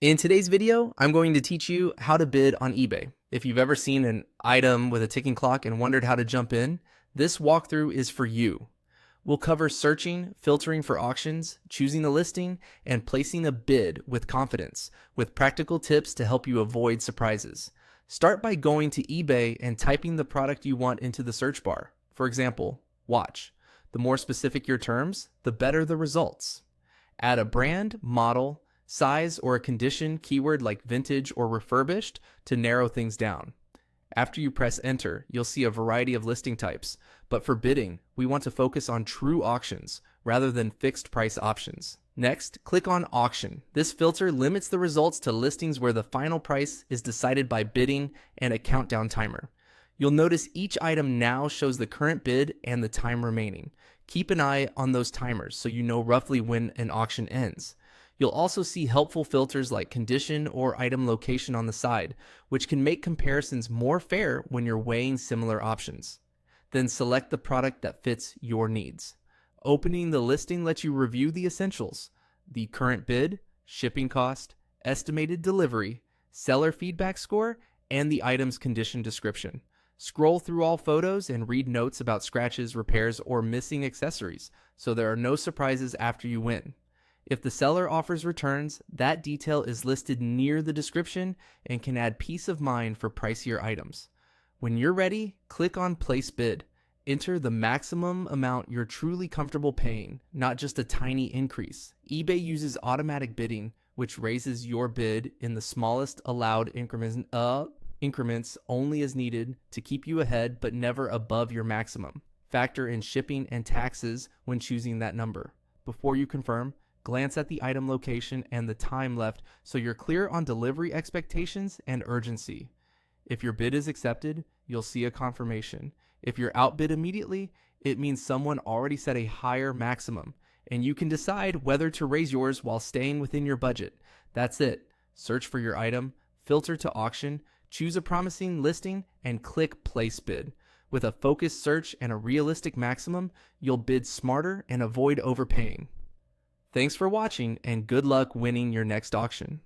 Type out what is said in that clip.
In today's video, I'm going to teach you how to bid on eBay. If you've ever seen an item with a ticking clock and wondered how to jump in, this walkthrough is for you. We'll cover searching, filtering for auctions, choosing a listing, and placing a bid with confidence, with practical tips to help you avoid surprises. Start by going to eBay and typing the product you want into the search bar. For example, watch. The more specific your terms, the better the results. Add a brand, model, size, or a condition keyword like vintage or refurbished to narrow things down. After you press enter, you'll see a variety of listing types, but for bidding, we want to focus on true auctions rather than fixed price options. Next, click on auction. This filter limits the results to listings where the final price is decided by bidding and a countdown timer. You'll notice each item now shows the current bid and the time remaining. Keep an eye on those timers so you know roughly when an auction ends. You'll also see helpful filters like condition or item location on the side, which can make comparisons more fair when you're weighing similar options. Then select the product that fits your needs. Opening the listing lets you review the essentials: the current bid, shipping cost, estimated delivery, seller feedback score, and the item's condition description. Scroll through all photos and read notes about scratches, repairs, or missing accessories, so there are no surprises after you win. If the seller offers returns, that detail is listed near the description and can add peace of mind for pricier items. When you're ready, click on Place Bid. Enter the maximum amount you're truly comfortable paying, not just a tiny increase. eBay uses automatic bidding, which raises your bid in the smallest allowed increments only as needed to keep you ahead but never above your maximum. Factor in shipping and taxes when choosing that number. Before you confirm, glance at the item location and the time left so you're clear on delivery expectations and urgency. If your bid is accepted, you'll see a confirmation. If you're outbid immediately, it means someone already set a higher maximum, and you can decide whether to raise yours while staying within your budget. That's it. Search for your item, filter to auction, choose a promising listing, and click Place Bid. With a focused search and a realistic maximum, you'll bid smarter and avoid overpaying. Thanks for watching, and good luck winning your next auction.